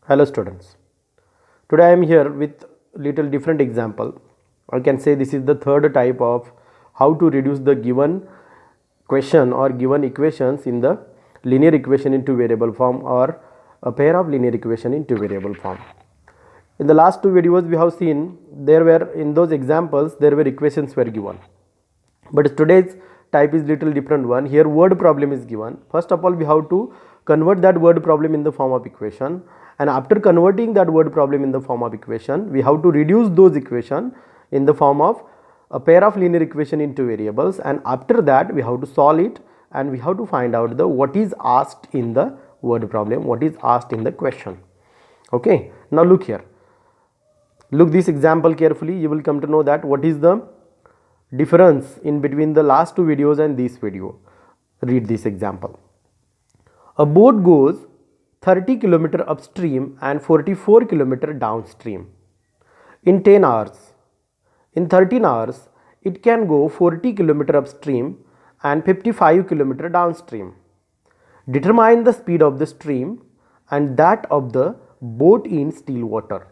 Hello students. Today I am here with little different example. I can say this is the third type of how to reduce the given question or given equations in the linear equation into variable form or a pair of linear equation into variable form. In the last two videos we have seen there were in those examples there were equations were given. But today's type is little different one. Here word problem is given. First of all we have to convert that word problem in the form of equation, and after converting that word problem in the form of equation we have to reduce those equation in the form of a pair of linear equation into variables, and after that we have to solve it and we have to find out the what is asked in the word problem, what is asked in the question. Okay, now look here, look this example carefully, you will come to know that what is the difference in between the last two videos and this video. Read this example. A boat goes 30 km upstream and 44 km downstream in 10 hours. In 13 hours, it can go 40 km upstream and 55 km downstream. Determine the speed of the stream and that of the boat in still water.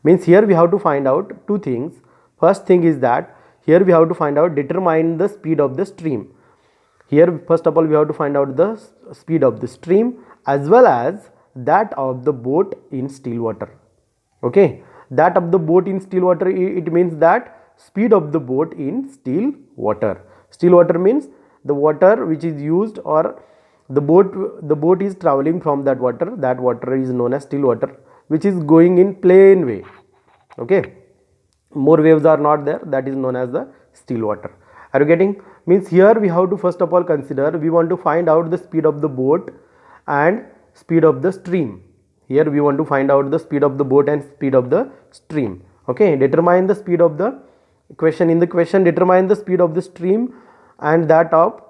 Means here we have to find out two things. First thing is that here we have to find out determine the speed of the stream. Here first of all we have to find out the speed of the stream as well as that of the boat in still water. Okay, that of the boat in still water, it means that speed of the boat in still water. Still water means the water which is used, or the boat is traveling from that water is known as still water, which is going in plain way. Okay, more waves are not there, that is known as the still water. Are you getting? Means here we have to first of all consider, we want to find out the speed of the boat and speed of the stream. Here we want to find out the speed of the boat and speed of the stream. Okay, determine the speed of the question. In the question, determine the speed of the stream and that of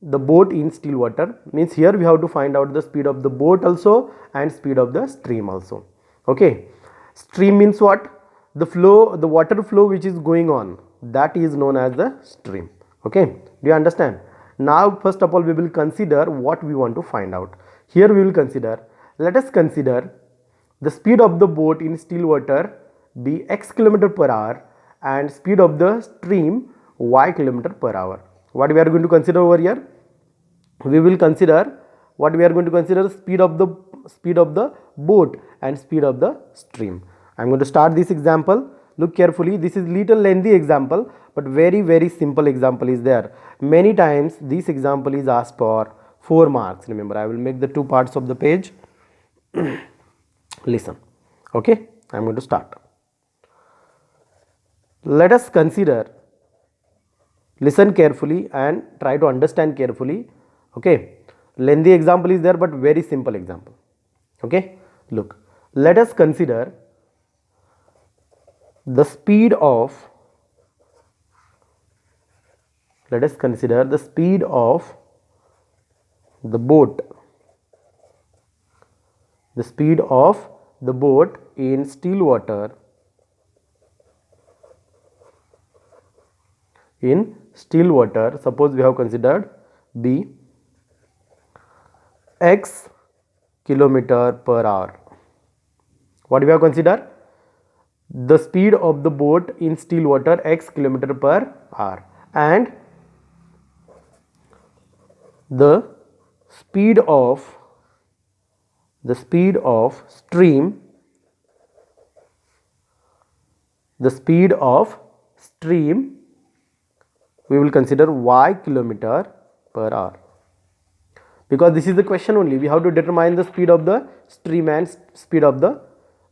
the boat in still water. Means here we have to find out the speed of the boat also and speed of the stream also. Okay, stream means what? The flow, the water flow which is going on, that is known as the stream. Okay, do you understand? Now first of all we will consider what we want to find out. Here we will consider, let us consider the speed of the boat in still water be x km/h and speed of the stream y km/h. What we are going to consider over here? We will consider what we are going to consider speed of the boat and speed of the stream. I am going to start this example. Look carefully, this is little lengthy example but very simple example is there. Many times this example is asked for 4 marks. Remember, I will make the two parts of the page. Listen. Okay, I am going to start. Let us consider, listen carefully and try to understand carefully. Okay, lengthy example is there but very simple example. Okay, look, let us consider the speed of, let us consider the speed of the boat, the speed of the boat in still water, in still water. Suppose we have considered b x km/h. What we have considered? The speed of the boat in still water x km/h and the speed of stream, the speed of stream we will consider y km/h, because this is the question only. We have to determine the speed of the stream and speed of the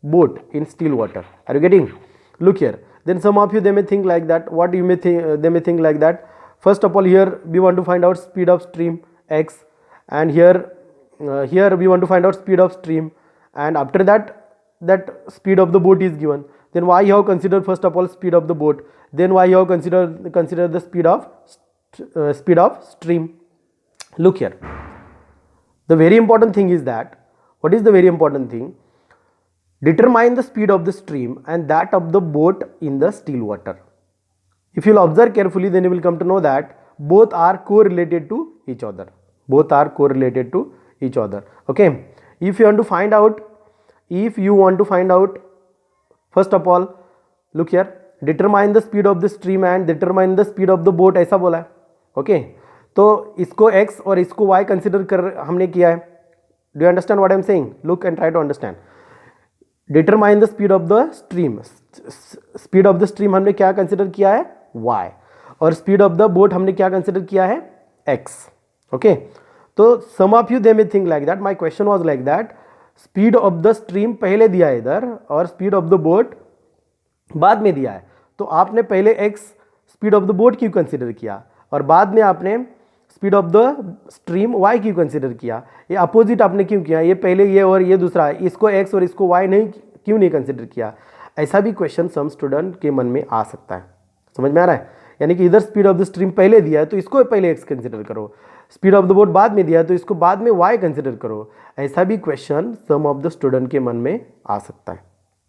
boat in still water. Are you getting? Look here, then some of you they may think like that. What you may think, they may think like that, first of all here we want to find out speed of stream x, and here we want to find out speed of stream, and after that speed of the boat is given. Then why you have considered first of all speed of the boat, then why you have consider the speed of stream. Look here, the very important thing is that, what is the very important thing? Determine the speed of the stream and that of the boat in the still water. If you will observe carefully, then you will come to know that both are correlated to each other. Both are correlated to each other. Okay, if you want to find out if you want to find out, first of all look here, determine the speed of the stream and determine the speed of the boat, ऐसा बोला है. Okay तो इसको x और इसको y consider कर हमने किया है. Do you understand what I am saying? Look and try to understand. Determine the speed of the stream. Speed of the stream हमने क्या कंसिडर किया है? y. और स्पीड ऑफ द बोट हमने क्या कंसिडर किया है? x. ओके तो some of you they may think like that, my question was like that, speed of the stream पहले दिया है इधर और स्पीड ऑफ द बोट बाद में दिया है. तो आपने पहले x speed of the boat क्यों कंसिडर किया और बाद में आपने speed of the stream y क्यों कंसिडर किया? ये अपोजिट आपने क्यों किया? ये पहले ये और ये दूसरा, इसको x और इसको y नहीं क्यों नहीं कंसिडर किया? ऐसा भी क्वेश्चन सम स्टूडेंट के मन में आ सकता है. समझ में आ रहा है? यानी कि इधर स्पीड ऑफ द स्ट्रीम पहले दिया है तो इसको पहले x कंसिडर करो, स्पीड ऑफ द बोट बाद में दिया है तो इसको बाद में y कंसिडर करो. ऐसा भी question some of the student के मन में आ सकता है.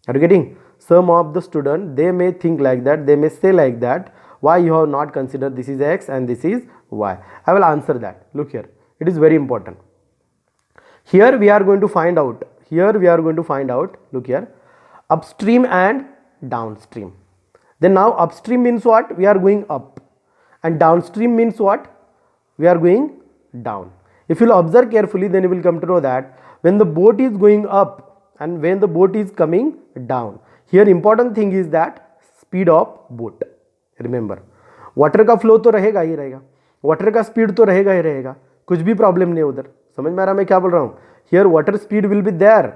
Are you getting? Some of the student they may think like that, they may say like that, why you have not considered this is x and this is y? I will answer that. Look here, it is very important. Here we are going to find out, look here, upstream and downstream. Then now upstream means what? We are going up, and downstream means what? We are going down. If you will observe carefully, then you will come to know that when the boat is going up and when the boat is coming down, here important thing is that speed of boat. Remember, water का flow तो रहेगा ही रहेगा, water का speed तो रहेगा ही रहेगा, कुछ भी प्रॉब्लम नहीं उधर. समझ में आ रहा मैं क्या बोल रहा हूँ? Here water speed will be there,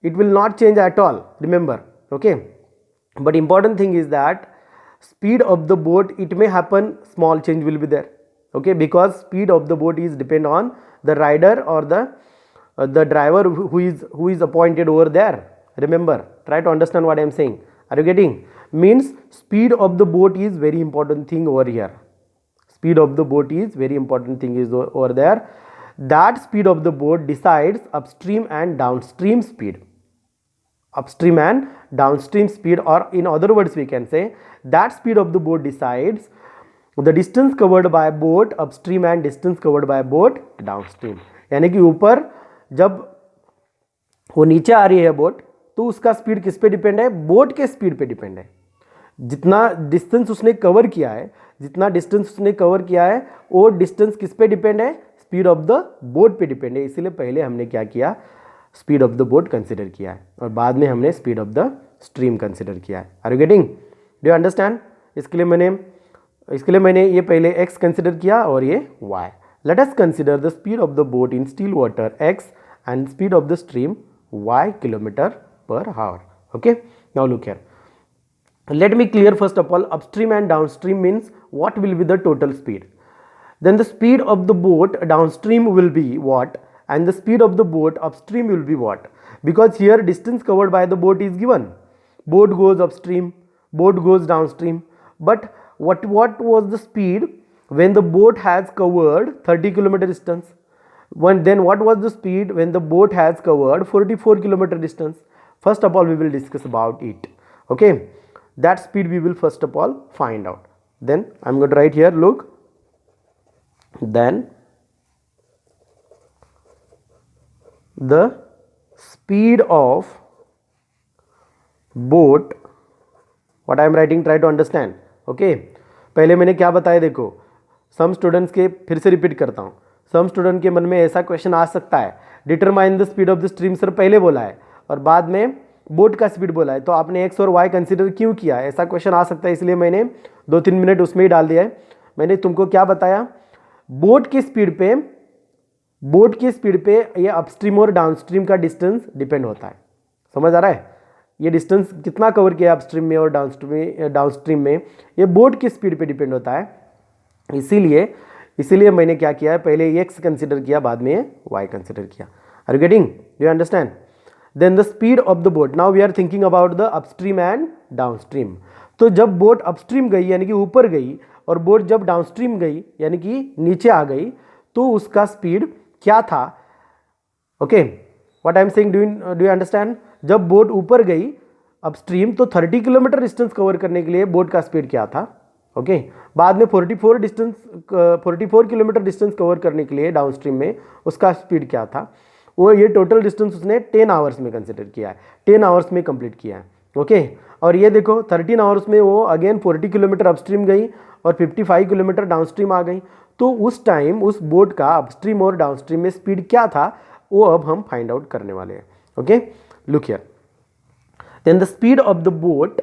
it will not change at all. Remember, okay. But important thing is that speed of the boat, it may happen small change will be there, okay, because speed of the boat is depend on the rider or the driver who is appointed over there. Remember, try to understand what I am saying. Are you getting? Means speed of the boat is very important thing over here. Speed of the boat is very important thing is over there. That speed of the boat decides upstream and downstream speed. Upstream and downstream speed, or in other words we can say that speed of the boat decides the distance covered by boat upstream and distance covered by boat downstream. यानी कि ऊपर जब वो नीचे आ रही है boat तो उसका स्पीड किस पे डिपेंड है? बोट के स्पीड पे डिपेंड है. जितना डिस्टेंस उसने कवर किया है, वो डिस्टेंस किस पे डिपेंड है? स्पीड ऑफ द बोट पे डिपेंड है. इसीलिए पहले हमने क्या किया? Speed of the boat consider किया है और बाद में हमने speed of the stream consider किया है. Are you getting? Do you understand? इसके लिए मैंने ये पहले x कंसिडर किया और ये y. Let us consider the speed of the boat in still water x and speed of the stream y km/h. Okay, now look here, let me clear first of all, upstream and downstream means what will be the total speed. Then the speed of the boat downstream will be what, and the speed of the boat upstream will be what, because here distance covered by the boat is given. Boat goes upstream, boat goes downstream, but what was the speed when the boat has covered 30 km distance? Then what was the speed when the boat has covered 44 km distance? First of all we will discuss about it. Okay, that speed we will first of all find out. Then I am going to write here, look, then the speed of boat, what I am writing, try to understand. Okay, पहले मैंने क्या बताया देखो, some students के फिर से repeat करता हूँ. सम स्टूडेंट के मन में ऐसा क्वेश्चन आ सकता है, determine the speed of the stream sir पहले बोला है और बाद में बोट का स्पीड बोला है, तो आपने x और y कंसिडर क्यों किया? ऐसा क्वेश्चन आ सकता है, इसलिए मैंने 2-3 मिनट उसमें ही डाल दिया है. मैंने तुमको क्या बताया? बोट की स्पीड पे ये अपस्ट्रीम और डाउनस्ट्रीम का डिस्टेंस डिपेंड होता है. समझ आ रहा है? ये डिस्टेंस कितना कवर किया अपस्ट्रीम में और डाउनस्ट्रीम में, ये बोट की स्पीड पे डिपेंड होता है. इसीलिए मैंने क्या किया है? पहले x कंसिडर किया, बाद में y कंसिडर किया. Are you getting? Do you understand? Then the speed of the boat, now we are thinking about the upstream and downstream. तो जब बोट अपस्ट्रीम गई यानी कि ऊपर गई और बोट जब डाउनस्ट्रीम गई यानी कि नीचे आ गई, तो उसका स्पीड क्या था? Okay, what I am saying, do you understand? जब बोट ऊपर गई अपस्ट्रीम तो 30 किलोमीटर डिस्टेंस कवर करने के लिए बोट का स्पीड क्या था? ओके, बाद में 44 किलोमीटर डिस्टेंस कवर करने के लिए डाउनस्ट्रीम में उसका स्पीड क्या था? वो ये टोटल डिस्टेंस उसने 10 आवर्स में कंसिडर किया है, 10 आवर्स में कंप्लीट किया है। ओके, और ये देखो 13 आवर्स में वो अगेन 40 किलोमीटर अपस्ट्रीम गई और 55 किलोमीटर डाउनस्ट्रीम आ गई। तो उस टाइम उस बोट का अपस्ट्रीम और डाउनस्ट्रीम में स्पीड क्या था वो अब हम फाइंड आउट करने वाले हैं। Okay, look here, then the speed of the boat,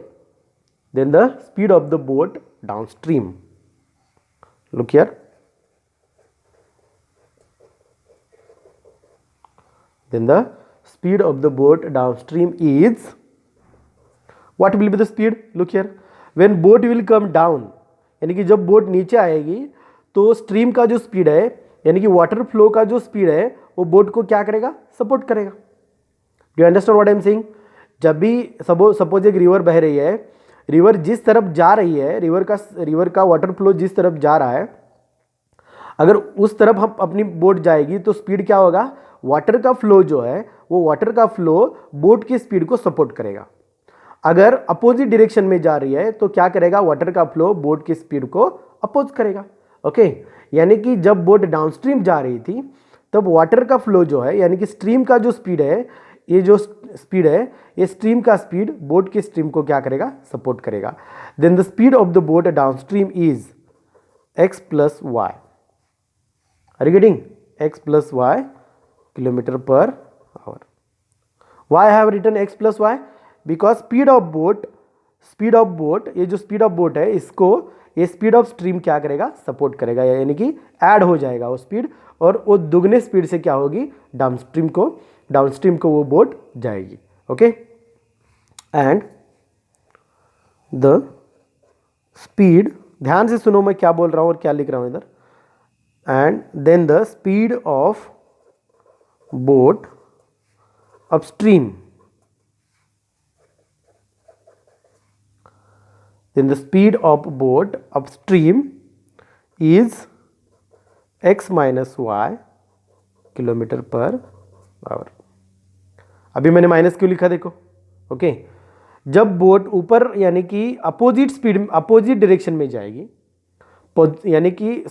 then the speed of the boat downstream, look here, then the speed of the boat downstream is, what will be the speed, look here, when boat will come down, यानी कि जब boat नीचे आएगी तो stream का जो speed है यानी कि वाटर फ्लो का जो स्पीड है वो बोट को क्या करेगा, सपोर्ट करेगा। Do you understand what I am saying? जब भी सपोज एक रिवर बह रही है, रिवर जिस तरफ जा रही है, रिवर का वाटर फ्लो जिस तरफ जा रहा है, अगर उस तरफ हम अपनी बोट जाएगी तो स्पीड क्या होगा, वाटर का फ्लो जो है वो वाटर का फ्लो बोट की स्पीड को सपोर्ट करेगा। अगर अपोजिट डायरेक्शन में जा रही है तो क्या करेगा, वाटर का फ्लो बोट की स्पीड को अपोज करेगा। ओके, यानी कि जब बोट डाउनस्ट्रीम जा रही थी तब वाटर का फ्लो जो है यानी कि स्ट्रीम का जो स्पीड है, ये जो स्पीड है ये स्ट्रीम का स्पीड बोट की स्ट्रीम को क्या करेगा, सपोर्ट करेगा। Then the speed of the boat downstream is x plus y, are you getting, x plus y kilometre per hour. We have written x plus y, because speed of boat ये जो speed of boat है इसको ये speed of stream क्या करेगा, support करेगा, यानी कि ऐड हो जाएगा वो स्पीड और वो दुगने स्पीड से क्या होगी, डाउनस्ट्रीम को वो बोट जाएगी। ओके, एंड द स्पीड, ध्यान से सुनो मैं क्या बोल रहा हूं और क्या लिख रहा हूं इधर, and then the speed of boat upstream, then the speed of boat upstream is x minus y kilometre per our. अभी मैंने माइनस क्यों लिखा देखो। ओके, जब बोट ऊपर यानी कि अपोजिट डायरेक्शन में जाएगी, यानी कि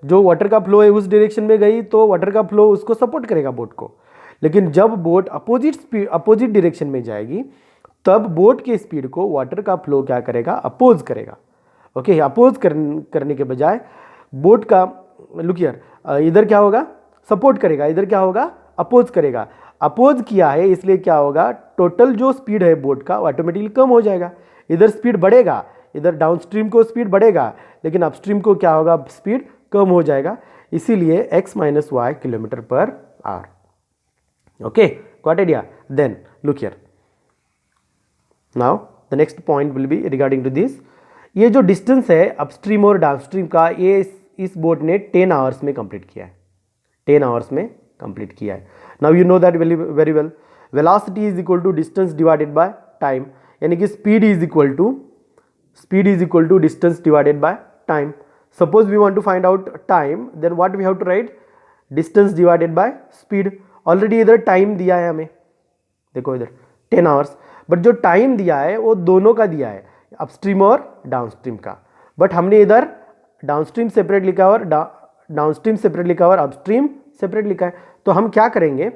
जो वाटर का फ्लो है उस डायरेक्शन में गई तो वाटर का फ्लो उसको सपोर्ट करेगा बोट को, लेकिन जब बोट अपोजिट डायरेक्शन में जाएगी तब बोट की स्पीड को वाटर का फ्लो क्या करेगा, अपोज करेगा। ओके, अपोज करने के बजाय बोट का, लुक हियर, इधर क्या होगा, सपोर्ट करेगा, इधर क्या होगा, अपोज करेगा। अपोज किया है इसलिए क्या होगा, टोटल जो स्पीड है बोट का ऑटोमेटिकली कम हो जाएगा। इधर स्पीड बढ़ेगा, इधर डाउनस्ट्रीम को स्पीड बढ़ेगा, लेकिन अपस्ट्रीम को क्या होगा, स्पीड कम हो जाएगा, इसीलिए x minus y kilometre per hour. Okay, got idea? Then look here, now the next point will be regarding to this, ये जो डिस्टेंस है अपस्ट्रीम और डाउनस्ट्रीम का, ये इस बोट ने 10 आवर्स में कंप्लीट किया है, 10 आवर्स में कंप्लीट किया है। Now you know that very well, velocity is equal to distance divided by time, यानी कि speed is equal to distance divided by time. Suppose we want to find out time, then what we have to write, distance divided by speed. Already इधर time दिया है हमें, देखो इधर 10 hours, but जो time दिया है वो दोनों का दिया है, अपस्ट्रीम और डाउनस्ट्रीम का, बट हमने इधर डाउनस्ट्रीम सेपरेट लिखा और डाउनस्ट्रीम सेपरेट लिखा और अपस्ट्रीम सेपरेट लिखा है। तो हम क्या करेंगे,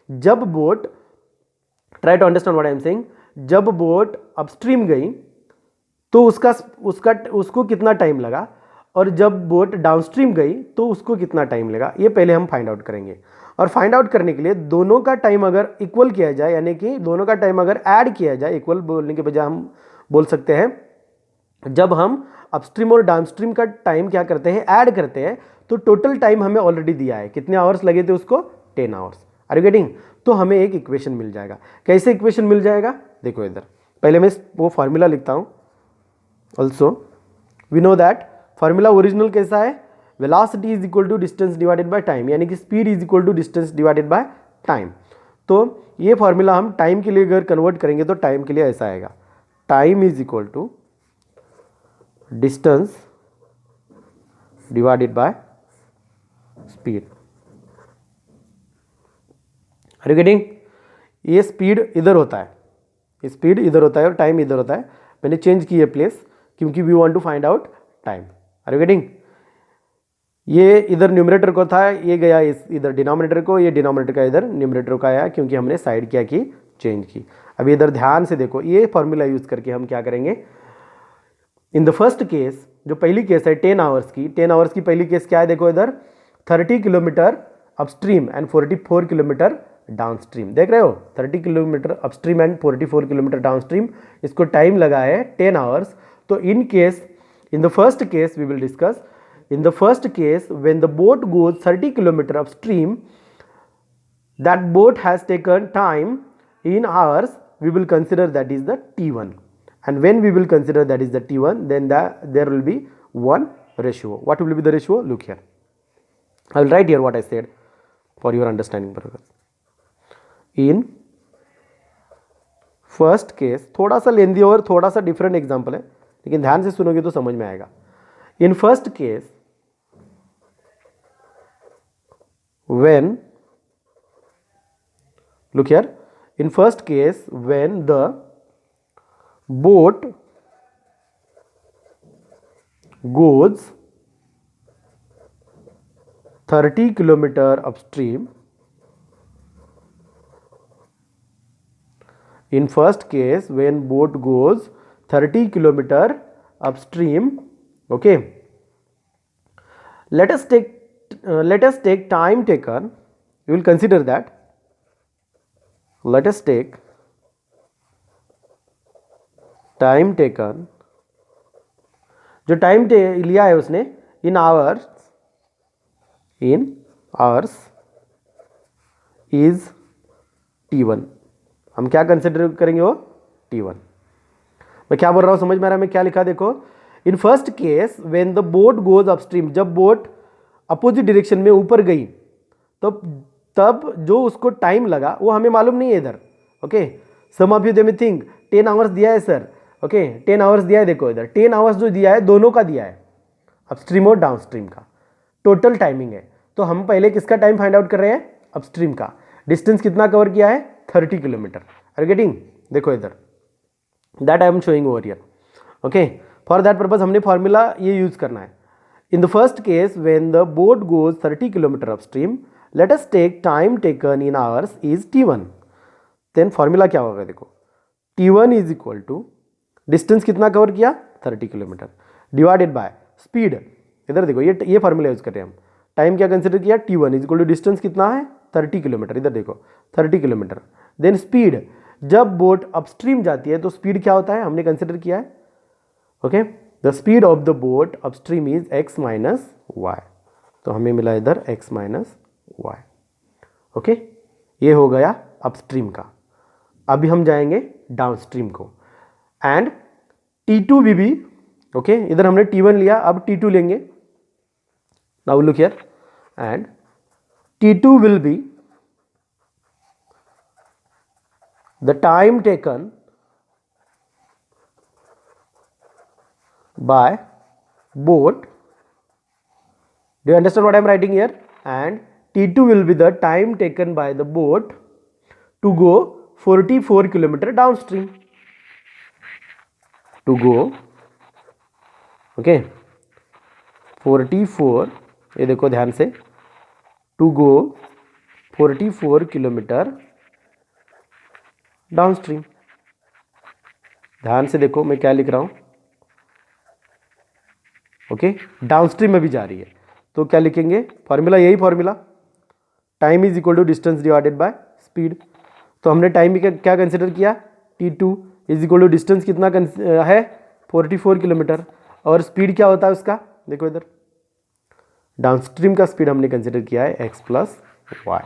जब boat, try to understand what I am saying, जब बोट अपस्ट्रीम गई तो उसको कितना टाइम लगा, और जब बोट डाउनस्ट्रीम गई तो उसको कितना टाइम लगा, ये पहले हम फाइंड आउट करेंगे। और फाइंड आउट करने के लिए दोनों का टाइम अगर इक्वल किया जाए, यानी कि दोनों का टाइम अगर ऐड किया जाए, इक्वल बोलने के बजाय हम बोल सकते हैं जब हम अपस्ट्रीम और डाउनस्ट्रीम का टाइम क्या करते हैं, ऐड करते हैं, तो टोटल टाइम हमें ऑलरेडी दिया है, कितने आवर्स लगे थे उसको, 10 आवर्स। Are you getting? तो हमें एक इक्वेशन मिल जाएगा। कैसे इक्वेशन मिल जाएगा, देखो इधर, पहले मैं वो फॉर्मूला लिखता हूँ। Also we know that formula original कैसा है, velocity is equal to distance divided by time, यानी कि speed is equal to distance divided by time. तो ये फॉर्मूला हम टाइम के लिए अगर कन्वर्ट करेंगे तो टाइम के लिए ऐसा आएगा, time is equal to distance divided by speed. Are you getting? ये स्पीड इधर होता है, स्पीड इधर होता है और टाइम इधर होता है। मैंने चेंज की है प्लेस क्योंकि we want to find out time. Are you getting? ये इधर न्यूमरेटर को था, ये गया इस इधर डिनोमिनेटर को, ये डिनोमिनेटर का इधर न्यूमरेटर का आया, क्योंकि हमने साइड क्या की, चेंज की। अभी इधर ध्यान से देखो, ये फॉर्मूला यूज करके हम क्या करेंगे। इन द फर्स्ट केस, जो पहली केस है 10 आवर्स की, 10 आवर्स की पहली केस क्या है, देखो इधर 30 kilometre upstream and 44 kilometre downstream. देख रहे हो, 30 kilometre upstream and 44 kilometre downstream, इसको टाइम लगा है 10 आवर्स। तो in case, in the first case we will discuss, in the first case when the boat goes 30 kilometer upstream, that boat has taken time in hours, we will consider that is the T1, and when we will consider that is the T1, then there will be one ratio. What will be the ratio? Look here, I will write here what I said for your understanding purpose. In first case, थोड़ा सा लेंदी और थोड़ा सा different example है, लेकिन ध्यान से सुनोगे तो समझ में आएगा। In first case when, look here, in first case when the boat goes 30 kilometer upstream, in first case when boat goes 30 kilometer upstream, okay, let us take time taken, you will consider that, let us take time taken, जो time लिया है उसने इन hours is T1, हम क्या consider करेंगे, वो T1। मैं क्या बोल रहा हूँ समझ में आ रहा है मैं क्या लिखा, देखो in first case when the boat goes upstream, जब बोट अपोजिट डायरेक्शन में ऊपर गई तो तब जो उसको टाइम लगा वो हमें मालूम नहीं है इधर, okay. Some of you they may think 10 hours दिया है सर, ओके 10 आवर्स दिया है, देखो इधर 10 आवर्स जो दिया है दोनों का दिया है, अपस्ट्रीम और डाउनस्ट्रीम का टोटल टाइमिंग है। तो हम पहले किसका टाइम फाइंड आउट कर रहे हैं, अपस्ट्रीम का। डिस्टेंस कितना कवर किया है, 30 किलोमीटर, आर गेटिंग, देखो इधर that I am showing over here, okay. For that purpose हमने फॉर्मूला ये यूज करना है। In the first case when the boat goes 30 kilometre upstream, let us take time taken in hours is T1, then formula क्या होगा, देखो T1 is equal to distance कितना cover किया, 30 kilometre divided by speed, इधर देखो ये formula use कर रहे हैं हम। टाइम क्या कंसिडर किया, T1 is equal to distance कितना है, 30 किलोमीटर, इधर देखो 30 किलोमीटर, देन स्पीड, जब बोट अपस्ट्रीम जाती है तो स्पीड क्या होता है, हमने कंसिडर किया है, okay. The speed of the boat upstream is x minus y, तो हमें मिला इधर x माइनस वाई, ओके। ये हो गया अपस्ट्रीम का। अभी हम जाएंगे डाउनस्ट्रीम को, एंड T2 भी, ओके इधर हमने T1 लिया, अब T2 लेंगे। Now look here, and T2 will be the time taken by boat, do you understand what I am writing here, and T2 will be the time taken by the boat to go 44 kilometer downstream, to go, okay 44, ये देखो ध्यान से, to go 44 kilometre downstream. ध्यान से देखो मैं क्या लिख रहा हूं, ओके डाउनस्ट्रीम में भी जा रही है, तो क्या लिखेंगे, फॉर्मूला यही formula, time is equal to distance divided by speed. तो हमने टाइम भी क्या कंसिडर किया, T2 is equal to distance कितना है 44 किलोमीटर, और स्पीड क्या होता है उसका, देखो इधर डाउनस्ट्रीम का स्पीड हमने कंसिडर किया है x plus y,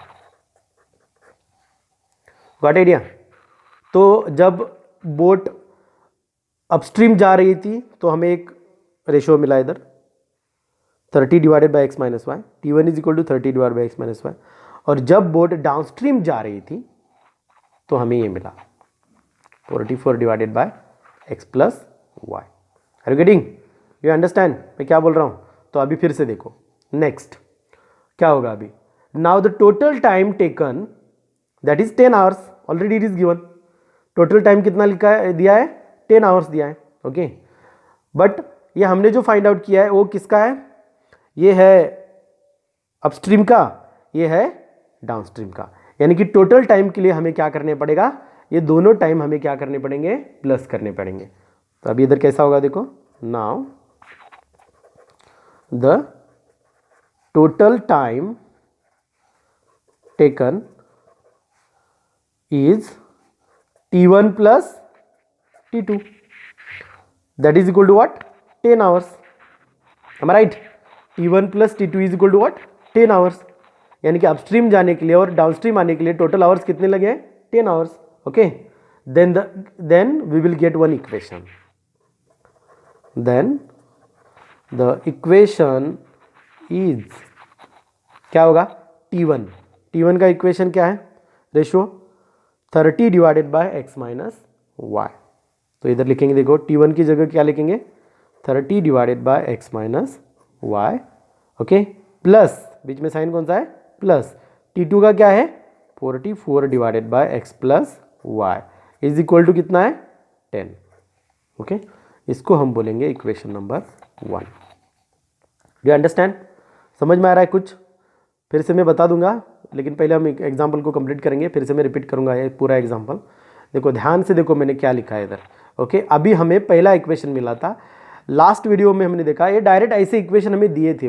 got idea. तो जब बोट अपस्ट्रीम जा रही थी तो हमें एक रेशियो मिला इधर 30 divided by x minus y, T1 is equal to 30 divide by x minus y, और जब बोट डाउनस्ट्रीम जा रही थी तो हमें ये मिला 44 divided by x plus y. Are you getting, you understand मैं क्या बोल रहा हूँ। तो अभी फिर से देखो, नेक्स्ट क्या होगा अभी, now the total time taken that is 10 hours, already it is given, total time कितना लिखा है, दिया है 10 आवर्स दिया है, ओके। बट ये हमने जो फाइंड आउट किया है वो किसका है, ये है अपस्ट्रीम का, ये है डाउनस्ट्रीम का। यानी कि टोटल टाइम के लिए हमें क्या करने पड़ेगा, ये दोनों टाइम हमें क्या करने पड़ेंगे, प्लस करने पड़ेंगे। तो अभी इधर कैसा होगा देखो, now the total time taken is T1 plus T2, that is equal to what, 10 hours. Am I right? T1 plus T2 is equal to what, 10 hours. यानी कि अपस्ट्रीम जाने के लिए और डाउनस्ट्रीम आने के लिए टोटल आवर्स कितने लगे, 10 hours. Okay, then we will get one equation. Then the equation is क्या होगा, T1 का इक्वेशन क्या है, ratio 30 divided by x minus y. तो इधर लिखेंगे देखो, T1 की जगह क्या लिखेंगे, 30 divided by x minus y. Okay, plus बीच में साइन कौन सा है, प्लस। T2 का क्या है, 44 divided by x plus y is equal to कितना है, 10। ओके, इसको हम बोलेंगे इक्वेशन नंबर 1। डू अंडरस्टैंड, समझ में आ रहा है कुछ? फिर से मैं बता दूंगा, लेकिन पहले हम एक एग्जाम्पल को कंप्लीट करेंगे, फिर से मैं रिपीट करूंगा ये पूरा एग्जाम्पल। देखो ध्यान से देखो मैंने क्या लिखा है इधर। ओके, अभी हमें पहला इक्वेशन मिला था, लास्ट वीडियो में हमने देखा ये डायरेक्ट ऐसे इक्वेशन हमें दिए थे,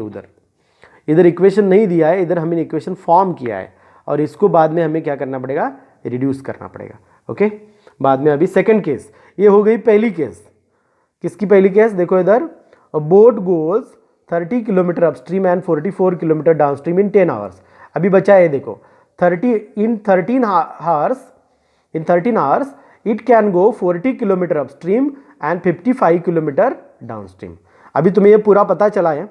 इधर इक्वेशन नहीं दिया है, इधर हमने इक्वेशन फॉर्म किया है और इसको बाद में हमें क्या करना पड़ेगा, रिड्यूस करना पड़ेगा। ओके, बाद में अभी सेकेंड केस, ये हो गई पहली केस। किसकी पहली केस, देखो इधर, boat goes 30 kilometre upstream and 44 kilometre downstream in 10 hours. अभी बचा है देखो 13 hours it can go 40 kilometre upstream and 55 kilometre downstream. अभी तुम्हें ये पूरा पता चला है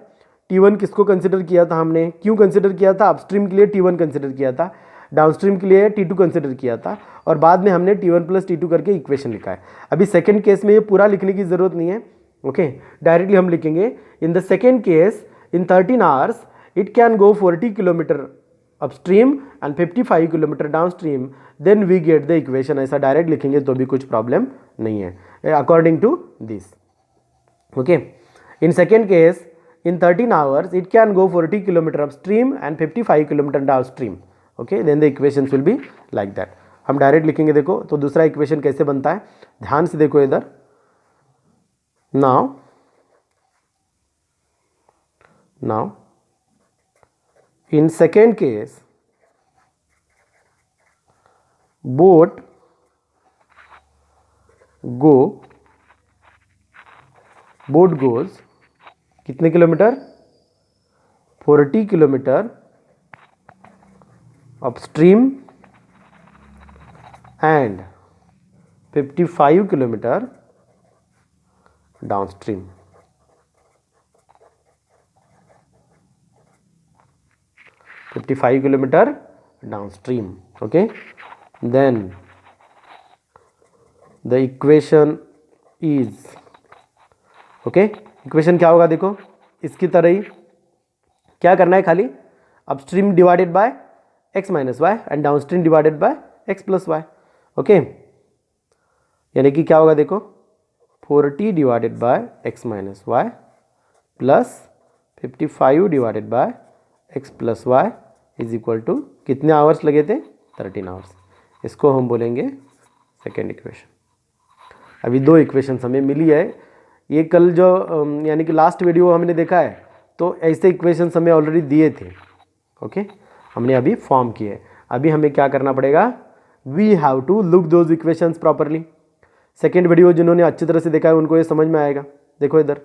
T1 किसको कंसिडर किया था हमने, क्यों कंसिडर किया था, अपस्ट्रीम के लिए T1 कंसिडर किया था, डाउनस्ट्रीम के लिए T2 कंसिडर किया था, और बाद में हमने T1 प्लस T2 करके इक्वेशन लिखा है। अभी सेकेंड केस में ये पूरा लिखने की जरूरत नहीं है। ओके, डायरेक्टली हम लिखेंगे, in the second case in 13 hours it can go 40 kilometre upstream and 55 kilometre downstream, then we get the equation. ऐसा डायरेक्ट लिखेंगे तो भी कुछ प्रॉब्लम नहीं है, according to this. Okay, in second case in 13 hours it can go 40 kilometer upstream and 55 kilometer downstream. Okay, then the equations will be like that. हम direct लिखेंगे। देखो तो दूसरा इक्वेशन कैसे बनता है, ध्यान से देखो इधर। now in second case boat goes कितने kilometre, 40 kilometre upstream and 55 kilometre downstream. Kilometre downstream. Okay, then the equation is, okay, equation क्या होगा देखो, इसकी तरह ही क्या करना है, खाली upstream divided by x minus y and downstream divided by x plus y. Okay, यानी कि क्या होगा देखो, 40 divided by x minus y plus 55 divided by x plus y is equal to कितने आवर्स लगे थे, 13 आवर्स। इसको हम बोलेंगे सेकेंड इक्वेशन। अभी दो इक्वेशन हमें मिली है, ये कल जो यानी कि लास्ट वीडियो हमने देखा है तो ऐसे इक्वेशंस हमें ऑलरेडी दिए थे। ओके, हमने अभी फॉर्म किए। अभी हमें क्या करना पड़ेगा, we have to look those equations properly. Second video जिन्होंने अच्छी तरह से देखा है उनको ये समझ में आएगा। देखो इधर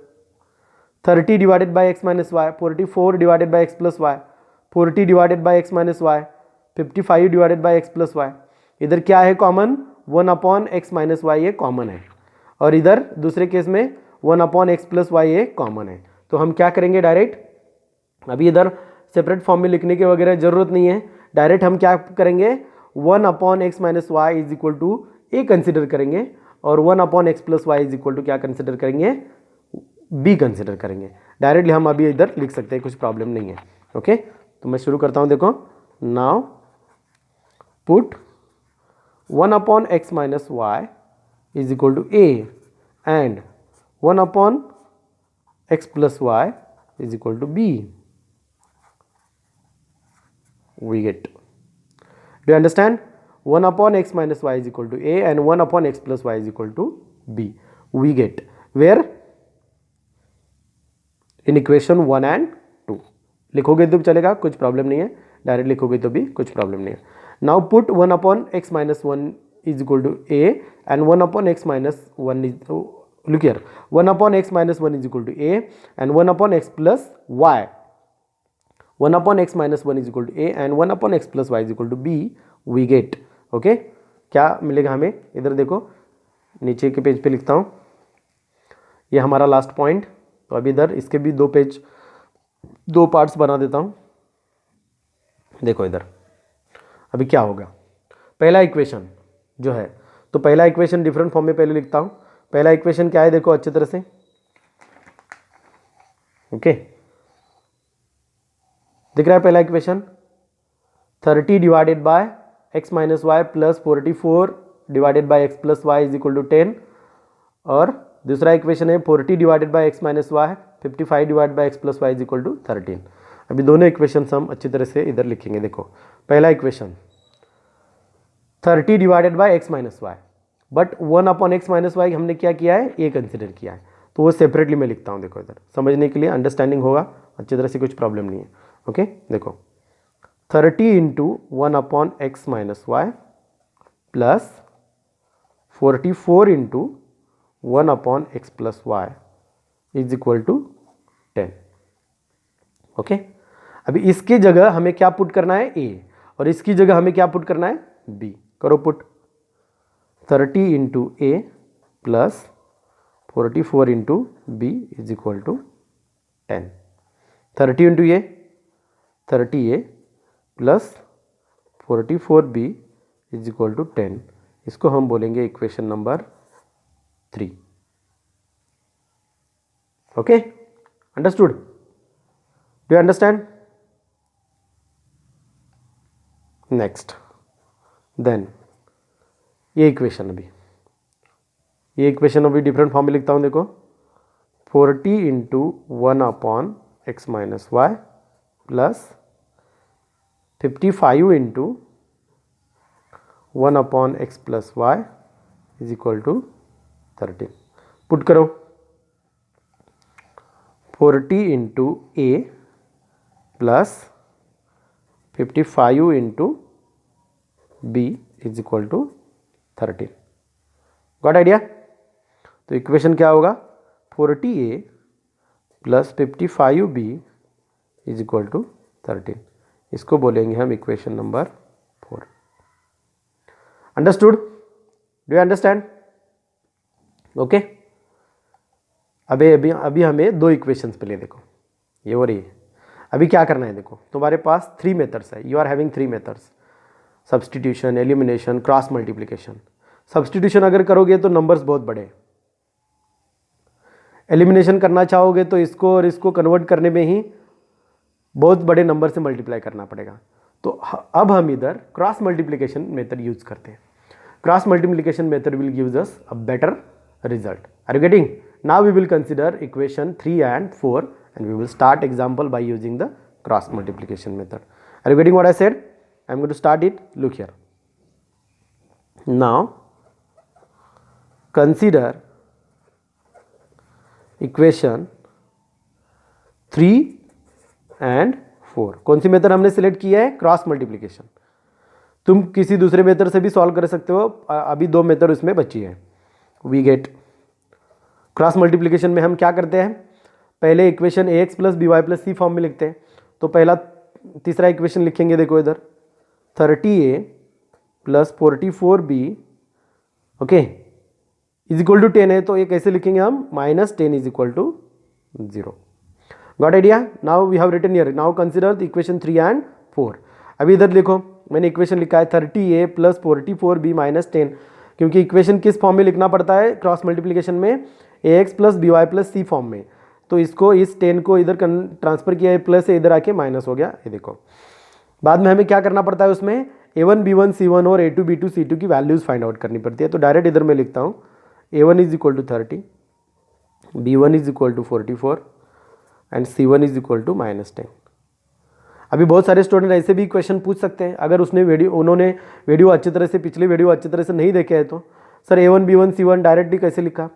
30 divided by x minus y, 44 divided by x plus y, 40 divided by x minus y, 55 divided by x plus y. इधर क्या है कॉमन, 1/x माइनस वाई ये कॉमन है, और इधर दूसरे केस में 1/x प्लस वाई ये कॉमन है। तो हम क्या करेंगे, डायरेक्ट अभी इधर सेपरेट फॉर्म में लिखने की वगैरह जरूरत नहीं है, डायरेक्ट हम क्या करेंगे, 1/x minus y is equal to A consider करेंगे, और 1/x plus y is equal to क्या कंसिडर करेंगे, बी कंसिडर करेंगे। डायरेक्टली हम अभी इधर लिख सकते हैं, कुछ प्रॉब्लम नहीं है। ओके, तो मैं शुरू करता हूँ। देखो now put 1/x minus y is equal to A and 1/x plus y is equal to b. we get. Do you understand? 1 upon x minus y is equal to a and 1 upon x plus y is equal to b. We get where in equation 1 and 2. लिखोगे तो चलेगा, कुछ problem नहीं है, direct लिखोगे तो भी कुछ प्रॉब्लम नहीं है. Now put 1 upon x minus 1 is equal to a and 1 upon x minus 1 is, look here, 1 upon x minus 1 is equal to a and 1 upon x plus y. 1 upon x minus 1 is equal to a and 1 upon x plus y is equal to b. We get. Okay क्या मिलेगा हमें? इधर देखो, नीचे के page पे लिखता हूँ, ये हमारा लास्ट पॉइंट. तो अभी इधर इसके भी दो पार्ट्स बना देता हूँ. देखो इधर अभी क्या होगा. पहला इक्वेशन जो है, तो पहला इक्वेशन डिफरेंट फॉर्म में पहले लिखता हूँ. पहला इक्वेशन क्या है देखो अच्छी तरह से. ओके दिख रहा है पहला equation? 30 divided by x minus y plus 44 divided by x plus y is equal to 10. और दूसरा इक्वेशन है 40 divided by x minus y 55 divide by x plus y is equal to 13. अभी दोनों इक्वेशन हम अच्छी तरह से इधर लिखेंगे. देखो पहला equation 30 divided by x minus y, but 1 upon x minus y हमने क्या किया है? ए कंसिडर किया है, तो वो सेपरेटली मैं लिखता हूँ. देखो इधर समझने के लिए, अंडरस्टैंडिंग होगा अच्छी तरह से, कुछ प्रॉब्लम नहीं है. ओके देखो 30 into 1 upon x minus y plus 44 into 1 upon x plus y is equal to 10. ओके अभी इसकी जगह हमें क्या पुट करना है? ए, और इसकी जगह हमें क्या पुट करना है? बी. करो put. 30 into a plus 44 into b is equal to 10. 30 into a 30a plus 44b is equal to 10. इसको हम बोलेंगे equation number 3. Okay understood? Do you understand? Next then ये इक्वेशन अभी डिफरेंट फॉर्म में लिखता हूं. देखो 40 into 1 upon x minus y plus 55 into 1 upon x plus y is equal to 13. Put करो. 40 into a plus 55 into b is equal to 13. Got idea? तो equation क्या होगा? 40a plus 55b is equal to 13. इसको बोलेंगे हम equation number 4. Understood? Do you understand? Okay अभी हमें दो इक्वेशंस पे ले. देखो ये और ये. अभी क्या करना है? देखो तुम्हारे पास 3 मेथड्स है. You are having 3 methods: substitution, elimination, cross multiplication. Substitution अगर करोगे तो नंबर्स बहुत बड़े. एलिमिनेशन करना चाहोगे तो इसको और इसको कन्वर्ट करने में ही बहुत बड़े नंबर से मल्टीप्लाई करना पड़ेगा. तो अब हम इधर क्रॉस मल्टीप्लिकेशन मेथड यूज करते हैं. Cross multiplication method will gives us a better result. Are you getting? Now we will consider equation 3 and 4 and we will start example by using the cross multiplication method. Are you getting what I said? I am going to start it. Look here. Now consider equation 3 and 4. कौन सी method हमने select किया है? Cross multiplication. तुम किसी दूसरे method से भी solve कर सकते हो. अभी 2 मेथड उसमें बची है. वी गेट क्रॉस मल्टीप्लिकेशन में हम क्या करते हैं? पहले equation a x plus b y plus c form में लिखते हैं. तो पहला तीसरा इक्वेशन लिखेंगे. देखो इधर 30a plus 44b okay is equal to 10 है, तो ये कैसे लिखेंगे हम? -10 is equal to 0. Got idea? Now we have written here. Now consider the equation 3 and 4. अभी इधर देखो मैंने इक्वेशन लिखा है 30a प्लस 44b माइनस 10, क्योंकि इक्वेशन किस फॉर्म में लिखना पड़ता है क्रॉस मल्टीप्लिकेशन में? ax plus b y plus c form में. तो इसको इस 10 को इधर ट्रांसफर किया है, प्लस से इधर आके माइनस हो गया. ये देखो बाद में हमें क्या करना पड़ता है? उसमें a1 b1 c1 और a2 b2 c2 की वैल्यूज फाइंड आउट करनी पड़ती है. तो डायरेक्ट इधर मैं लिखता हूँ a1 is equal to 30, b1 is equal to 44 and c1 is equal to -10. अभी बहुत सारे स्टूडेंट ऐसे भी क्वेश्चन पूछ सकते हैं, अगर उन्होंने वीडियो अच्छी तरह से, पिछले वीडियो अच्छी तरह से नहीं देखे हैं तो sir A1 B1 C1 directly कैसे लिखा।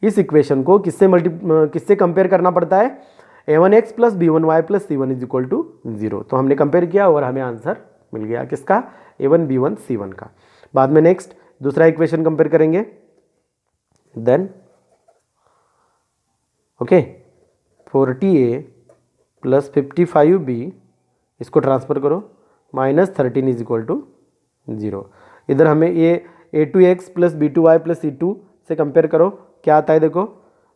इस इक्वेशन को किससे कंपेयर करना पड़ता है, A1x plus B1y plus C1 is equal to 0। तो हमने कंपेयर किया और हमें आंसर मिल गया किसका, A1 B1 C1 का। बाद में नेक्स्ट दूसरा इक्वेशन कंपेयर करेंगे, then okay 40A plus 55B, इसको ट्रांसफर करो, -13 इज इक्वल टू 0। इधर हमें ये A2x plus B2y plus C2 से कंपेयर करो, क्या आता है देखो,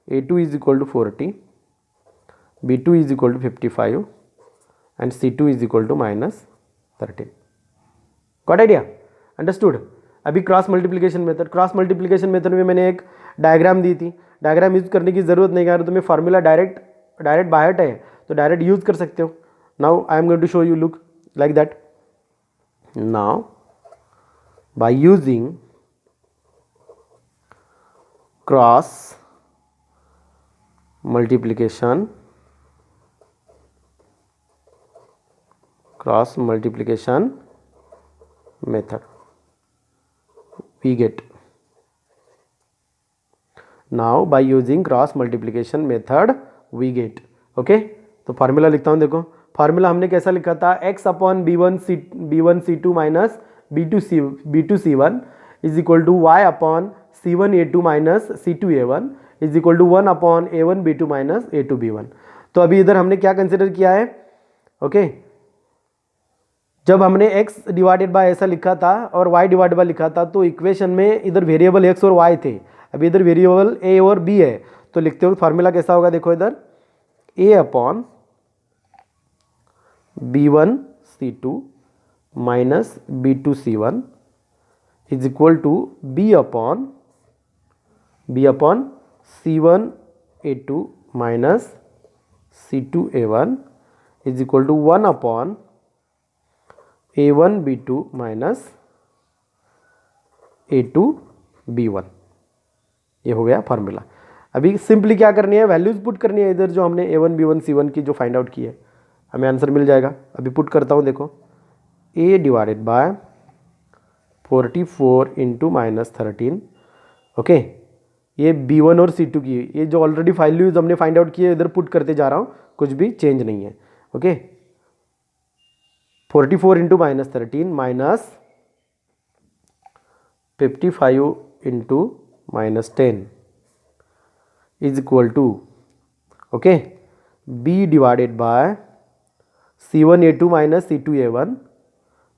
A2 is equal to 40, B2 is equal to 55 and C2 is equal to -13। Got idea, understood. अभी क्रॉस मल्टीप्लिकेशन मेथड में मैंने एक डायग्राम दी थी, डायग्राम यूज करने की जरूरत नहीं है, अगर तुम्हें फार्मूला डायरेक्ट बायट है तो डायरेक्ट यूज कर सकते हो। Now I am going to show you, look like that. Now by using cross multiplication method we get, now by using cross multiplication method we get, okay। तो formula लिखता हूँ, देखो formula हमने कैसा लिखा था, x upon B1 C2 minus B2 C1 is equal to y upon C1 A2 minus C2 A1 is equal to 1 upon A1 B2 minus A2 B1। तो अभी इधर हमने क्या कंसिडर किया है, ओके जब हमने x डिवाइडेड बाय ऐसा लिखा था और y डिवाइडेड बाय लिखा था, तो इक्वेशन में इधर वेरिएबल x और y थे, अभी इधर वेरिएबल a और b है, तो लिखते हो फार्मूला कैसा होगा, देखो इधर a upon B1 C2 minus B2 C1 is equal to b upon C1 A2 minus C2 A1 is equal to 1 upon A1 B2 minus A2 B1। ये हो गया फार्मूला। अभी सिंपली क्या करनी है, वैल्यूज पुट करनी है इधर, जो हमने A1 B1 C1 की जो फाइंड आउट की है, हमें आंसर मिल जाएगा। अभी पुट करता हूँ, देखो a divided by 44 into -13, okay ये B1 और C2 की, ये जो ऑलरेडी वैल्यूज हमने फाइंड आउट की है इधर पुट करते जा रहा हूँ, कुछ भी चेंज नहीं है, okay 44 into -13 minus 55 into -10 is equal to, okay b divided by C1 A2 minus C2 A1,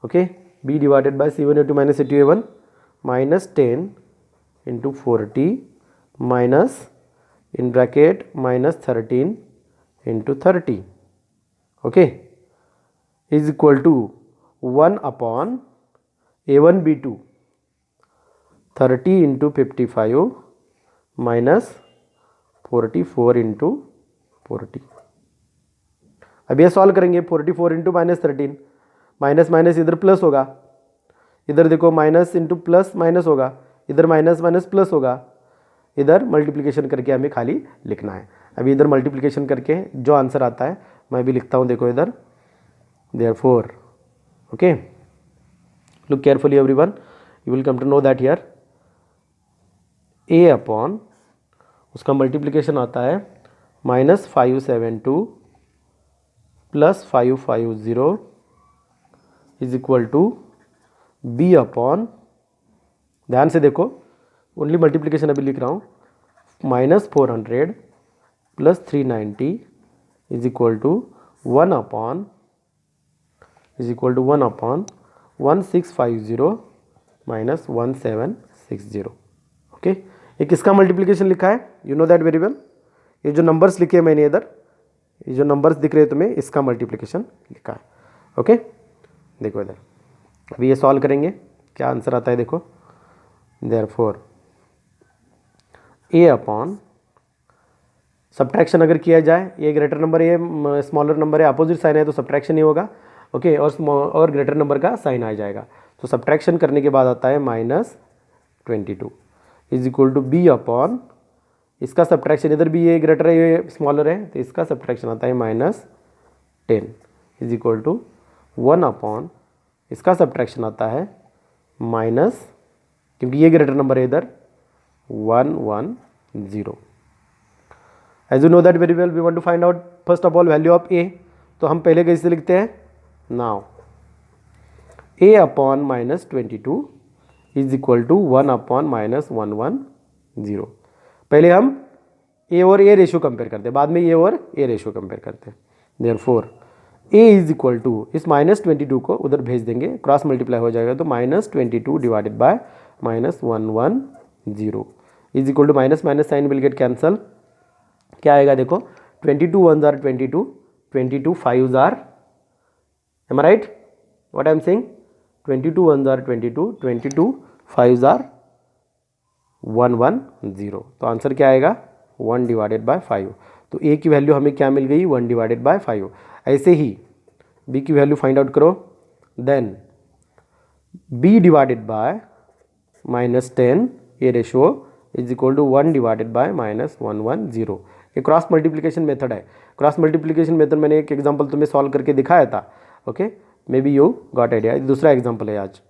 okay b divided by C1 A2 minus C2 A1 minus 10 into 40 minus in bracket -13 into 30, okay is equal to 1 upon A1 B2 30 into 55 minus 44 into 40। अब ये solve करेंगे, 44 into -13, minus minus इधर plus होगा, इधर देखो minus into plus minus होगा, इधर minus minus plus होगा, इधर मल्टीप्लिकेशन करके हमें खाली लिखना है। अभी इधर मल्टीप्लिकेशन करके जो आंसर आता है मैं भी लिखता हूँ, देखो इधर therefore, okay look carefully everyone, you will come to know that here a upon उसका मल्टीप्लिकेशन आता है -572 plus 550 is equal to b upon, ध्यान से देखो ओनली मल्टीप्लिकेशन अभी लिख रहा हूँ, -400 plus 390 is equal to 1 upon 1650 minus 1760, okay ये किसका मल्टीप्लिकेशन लिखा है, you know that very well. ये जो नंबर्स लिखे हैं मैंने इधर, ये जो नंबर्स दिख रहे हैं तुम्हें, इसका मल्टीप्लिकेशन लिखा है, ओके देखो इधर। अभी ये सॉल्व करेंगे, क्या आंसर आता है देखो, देयरफॉर a अपॉन सब्ट्रैक्शन अगर किया जाए, ये ग्रेटर नंबर ये स्मॉलर नंबर है, अपोजिट साइन है तो सब्ट्रैक्शन ही होगा, ओके और ग्रेटर नंबर का साइन आ जाएगा, तो सब्ट्रैक्शन करने के बाद आता है -22 is equal to b upon, इसका सब्ट्रैक्शन इधर भी ये ग्रेटर है ये स्मॉलर है, तो इसका सब्ट्रैक्शन आता है -10 इज इक्वल टू 1 अपॉन, इसका सब्ट्रैक्शन आता है माइनस, क्योंकि ये ग्रेटर नंबर है इधर, 1 1 0। As you know that very well, we want to find out first of all value of a. तो हम पहले कैसे लिखते हैं, now a upon minus 22 is equal to 1 upon minus 1 1 0। पहले हम a और a रेशियो कंपेयर करते हैं, बाद में a और a रेशियो कंपेयर करते हैं। Therefore a is equal to, इस माइनस 22 को उधर भेज देंगे, क्रॉस मल्टीप्लाई हो जाएगा, तो minus 22 divided by minus 1 1 0 is equal to, minus minus sign will get cancel, क्या आएगा देखो, 22 1s are 22, 22 5s are, am I right what I am saying, 22 1s are 22, 22 5s are 1 1 0। तो आंसर क्या आएगा, 1 divided by 5। तो a की value हमें क्या मिल गई, 1 डिवाइडेड बाय 5। ऐसे ही b की वैल्यू फाइंड आउट करो, then b divided by minus 10 a ratio is equal to 1 divided by minus 1 1 0। ये क्रॉस मल्टीप्लिकेशन मेथड है। क्रॉस मल्टीप्लिकेशन मेथड मैंने एक एग्जांपल तुम्हें सॉल्व करके दिखाया था, okay, maybe you got idea. दूसरा एग्जांपल है आज,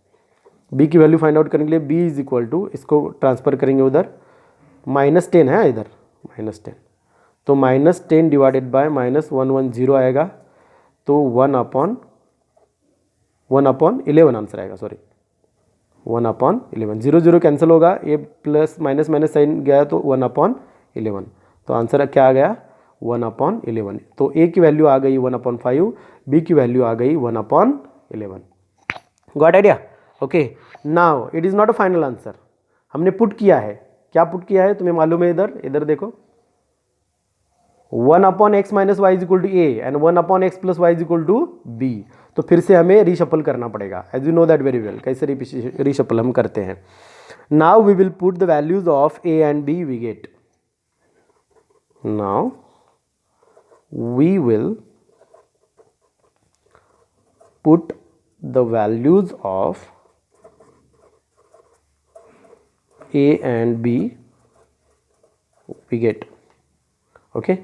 b की वैल्यू फाइंड आउट करने के लिए b इज इक्वल टू, इसको ट्रांसफर करेंगे उधर, माइनस 10 है इधर, माइनस 10, तो माइनस 10 डिवाइडेड बाय माइनस 1 1 0 आएगा, तो 1 अपॉन 11 आंसर आएगा, सॉरी 1 अपॉन 11, 0 0 कैंसिल होगा, ये प्लस माइनस माइनस साइन गया तो 1 अपॉन 11, तो आंसर क्या आ गया, 1 अपॉन 11। तो a की वैल्यू आ गई 1 अपॉन 5, b की वैल्यू आ गई 1 upon 11। Got idea, okay. Now it is not a final answer, हमने पुट किया है, क्या पुट किया है तुम्हें मालूम है, इधर इधर देखो, 1 upon x minus y is equal to A and 1 upon x plus y is equal to b. तो फिर से हमें रीशफल करना पड़ेगा, as you know that very well, कैसे रीशफल हम करते हैं। Now we will put the values of a and b we get, now we will put the values of a and b we get, okay.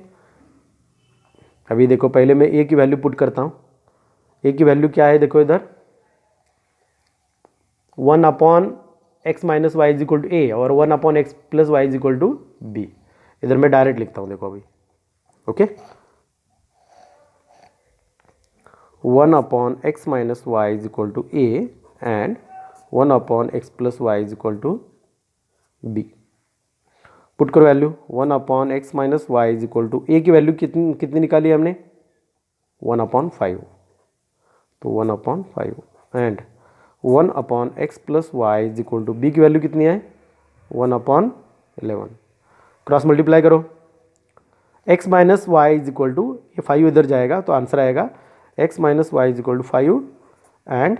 अभी देखो पहले मैं a की value put करता हूँ, a की वैल्यू क्या है देखो इधर, 1 upon x minus y is equal to a और 1 upon x plus y is equal to b. इधर मैं डायरेक्ट लिखता हूँ देखो अभी, okay, 1 upon x minus y is equal to A and 1 upon x plus y is equal to b. Put करो value, 1 upon x minus y is equal to, a की value कितनी कितनी निकाली हमने, 1 अपॉन 5, तो 1 upon 5 and 1 upon x plus y is equal to, b की value कितनी है, 1 अपॉन 11। क्रॉस मल्टीप्लाई करो, x minus y is equal to, ये 5 इधर जाएगा तो आंसर आएगा x minus y is equal to 5 and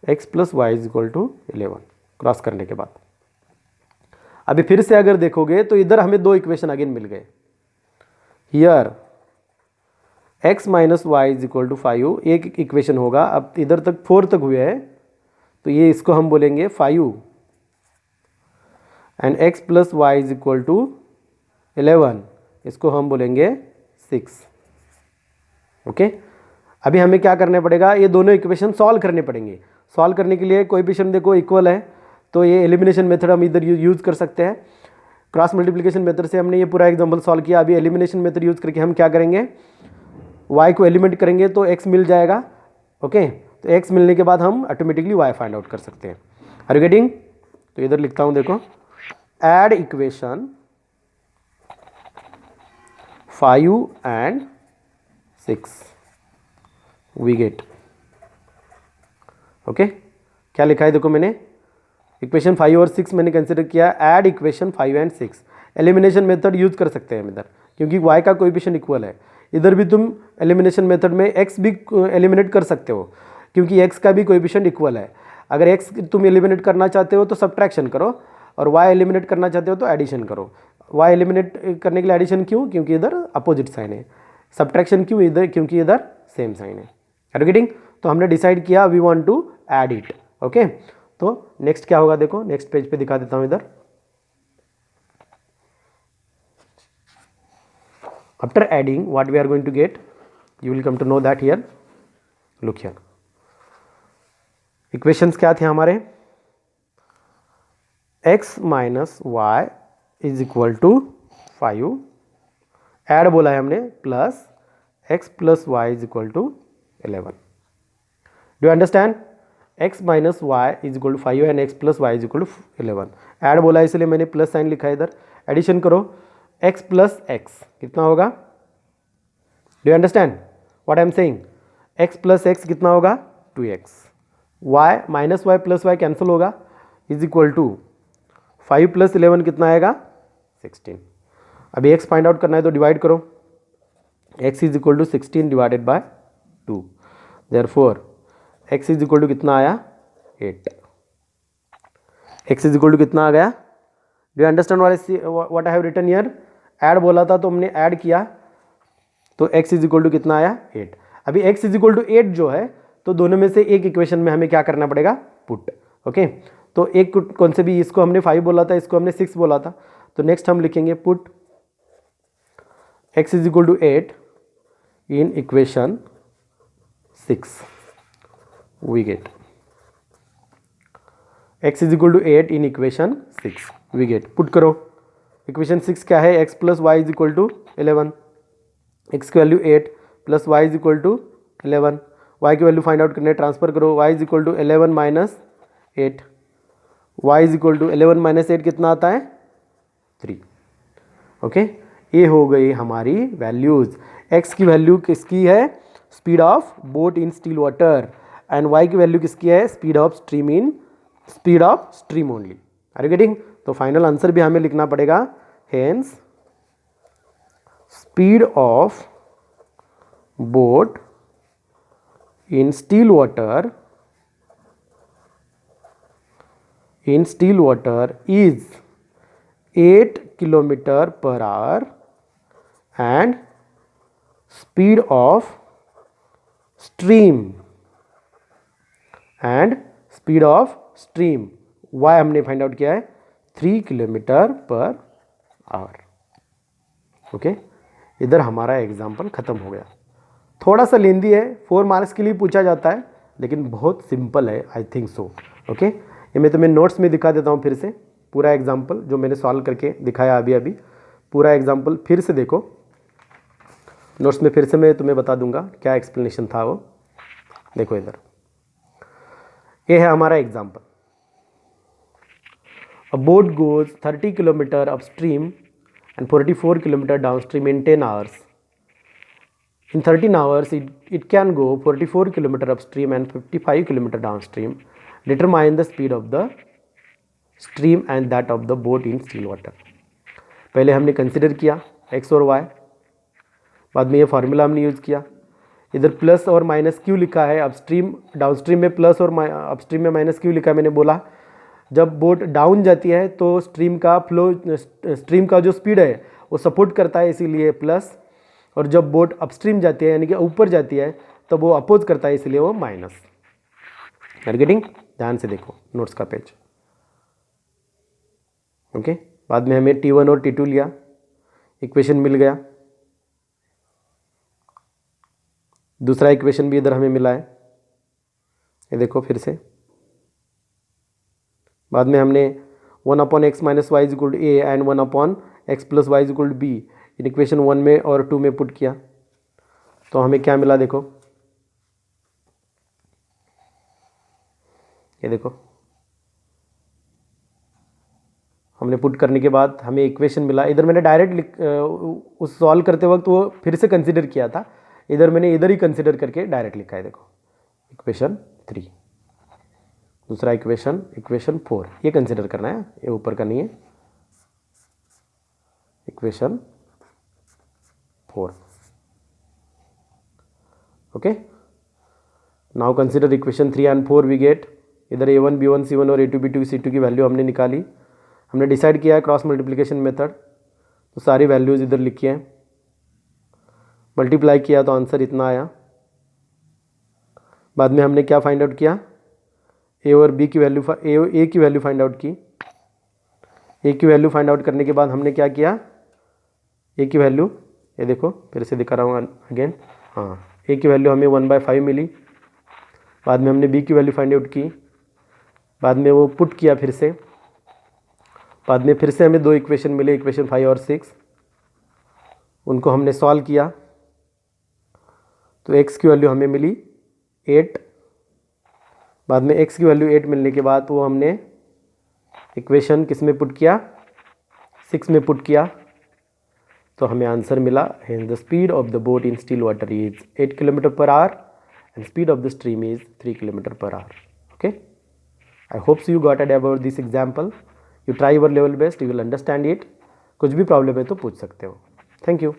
x plus y is equal to 11। Cross करने के बाद अभी फिर से अगर देखोगे तो इधर हमें दो इक्वेशन अगेन मिल गए, here x minus y is equal to 5 एक इक्वेशन होगा, अब इधर तक 4 तक हुए हैं, तो ये इसको हम बोलेंगे 5 and x plus y is equal to 11, इसको हम बोलेंगे 6, ओके। अभी हमें क्या करना पड़ेगा, ये दोनों इक्वेशन सॉल्व करने पड़ेंगे। सॉल्व करने के लिए कोएफिशिएंट देखो इक्वल है, तो ये एलिमिनेशन मेथड हम इधर यूज़ कर सकते हैं। क्रॉस मल्टीप्लिकेशन मेथड से हमने ये पूरा एग्जांपल सॉल्व किया, अभी एलिमिनेशन मेथड यूज़ करके हम क्या करेंगे, y को एलिमेंट करेंगे तो x मिल जाएगा, ओके। तो x मिलने के बाद हम ऑटोमेटिकली y फाइंड आउट कर सकते हैं। Are you getting? तो इधर लिखता हूँ देखो, add equation 5 and 6 we get, okay. क्या लिखा है देखो मैंने, इक्वेशन 5 और 6 मैंने कंसिडर किया, add equation 5 and 6। Elimination method use कर सकते हैं हम इधर, क्योंकि y का कोएफिशिएंट इक्वल है। इधर भी तुम एलिमिनेशन मेथड में x भी एलिमिनेट कर सकते हो, क्योंकि x का भी कोएफिशिएंट इक्वल है। अगर x तुम एलिमिनेट करना चाहते हो तो सब्ट्रैक्शन करो, और y एलिमिनेट करना चाहते हो तो एडिशन करो। y एलिमिनेट करने के लिए एडिशन क्यों, क्योंकि इधर अपोजिट साइन है। सब्ट्रैक्शन क्यों इधर, क्योंकि इधर सेम साइन है। Are you getting? तो हमने डिसाइड किया we want to add it, okay. तो नेक्स्ट क्या होगा देखो, नेक्स्ट पेज पे दिखा देता हूं इधर। After adding what we are going to get, you will come to know that here. Look here, equations क्या थे हमारे, x minus y is equal to 5, add बोला है हमने, plus x plus y is equal to 11. Do understand, x minus y is equal to 5 and x plus y is equal to 11. Add बोला है इसलिए मैंने प्लस साइन लिखा है इधर. एडिशन करो, x प्लस x कितना होगा, do understand what I am saying, x प्लस x कितना होगा 2x, y minus y plus y cancel होगा, इज इक्वल टू 5 प्लस 11 कितना आएगा 16. अभी x फाइंड आउट करना है तो डिवाइड करो, x is equal to 16 divided by 2, therefore x is equal to कितना आया 8. x इज इक्वल टू कितना आ गया, do you understand what I have written here, add बोला था तो हमने ऐड किया, तो x इज इक्वल टू कितना आया 8. अभी x इज इक्वल टू 8 जो है, तो दोनों में से एक इक्वेशन में हमें क्या करना पड़ेगा, पुट. ओके, तो एक कौन से भी, इसको हमने 5 बोला था, इसको हमने 6 बोला था, तो नेक्स्ट हम लिखेंगे put x is equal to 8 in equation 6, we get x is equal to 8 in equation 6, we get, put करो, इक्वेशन 6 क्या है, x plus y is equal to 11, x की value 8 plus y is equal to 11, y की value find out करने, transfer करो, y is equal to 11 minus 8, y is equal to 11 minus 8 कितना आता है 3. ओके, ये हो गई हमारी वैल्यूज. x की वैल्यू किसकी है, speed of boat in still water, and y की वैल्यू किसकी है, speed of stream only. Are you getting, तो फाइनल आंसर भी हमें लिखना पड़ेगा, hence speed of boat in still water is 8 kilometer per hour and speed of stream y हमने find out किया है 3 किलोमीटर पर आवर. ओके, इधर हमारा एग्जाम्पल खत्म हो गया. थोड़ा सा लेंदी है, 4 मार्क्स के लिए पूछा जाता है, लेकिन बहुत सिंपल है, आई थिंक सो. ओके, ये मैं तुम्हें नोट्स में दिखा देता हूँ फिर से, पूरा एग्जाम्पल जो मैंने सॉल्व करके दिखाया अभी पूरा एग्जाम्पल फिर से देखो, नोट्स में फिर से मैं तुम्हें बता दूंगा क्या एक्सप्लेनेशन था वो. देखो इधर, ये है हमारा example. A boat goes 30 kilometre upstream and 44 kilometre downstream in 10 hours. In 13 hours, it can go 44 km upstream and 55 km downstream. Determine the speed of the stream and that of the boat in still water. पहले हमने consider किया x और y, बाद में ये formula हमने use किया. इधर प्लस और माइनस क्यों लिखा है, अपस्ट्रीम डाउनस्ट्रीम में प्लस और अपस्ट्रीम में माइनस क्यों लिखा है, मैंने बोला जब बोट डाउन जाती है तो स्ट्रीम का जो स्पीड है वो सपोर्ट करता है, इसीलिए प्लस, और जब बोट अपस्ट्रीम जाती है यानी कि ऊपर जाती है तब वो अपोज करता है, इसलिए वो माइनस. आर गेटिंग, ध्यान से देखो नोट्स का पेज. ओके, बाद में हमें T1 और T2 लिया, इक्वेशन मिल गया, दूसरा इक्वेशन भी इधर हमें मिला है, ये देखो फिर से. बाद में हमने 1/x minus y is equal to A and 1/x plus y is equal to b in equation 1 में और 2 में पुट किया, तो हमें क्या मिला, देखो ये देखो, हमने पुट करने के बाद हमें इक्वेशन मिला. इधर मैंने डायरेक्ट उस सॉल्व करते वक्त वो फिर से कंसीडर किया था, इधर मैंने इधर ही कंसीडर करके डायरेक्ट लिखा है. देखो इक्वेशन 3, दूसरा इक्वेशन 4, ये कंसीडर करना है, ये ऊपर का नहीं है, equation 4. Okay, now consider equation 3 and 4. We get, इधर a1 b1 c1 और a2 b2 c2 की वैल्यू हमने निकाली. हमने डिसाइड किया है क्रॉस मल्टीप्लिकेशन मेथड, तो सारी वैल्यूज़ इधर लिखी हैं, मल्टीप्लाई किया तो आंसर इतना आया. बाद में हमने क्या फाइंड आउट किया, ए और बी की वैल्यू, ए की वैल्यू फाइंड आउट की. ए की वैल्यू फाइंड आउट करने के बाद हमने क्या किया, ए की वैल्यू, ये देखो फिर से दिखा रहा हूँ अगेन, हाँ, ए की वैल्यू हमें 1/5 मिली, बाद में हमने बी की वैल्यू फाइंड आउट की, बाद में वो पुट किया फिर से, बाद में फिर से हमें दो इक्वेशन मिले, इक्वेशन 5 और 6, उनको हमने सॉल्व किया तो x की वैल्यू हमें मिली 8। बाद में x की वैल्यू 8 मिलने के बाद वो हमने इक्वेशन किस में पुट किया, 6 में पुट किया, तो हमें आंसर मिला। The speed of the boat in still water is 8 km/h and speed of the stream is 3 km/h. Okay, I hope so you got it about this example. You try your level best, you will understand it. कुछ भी problem है तो पूछ सकते हो। Thank you.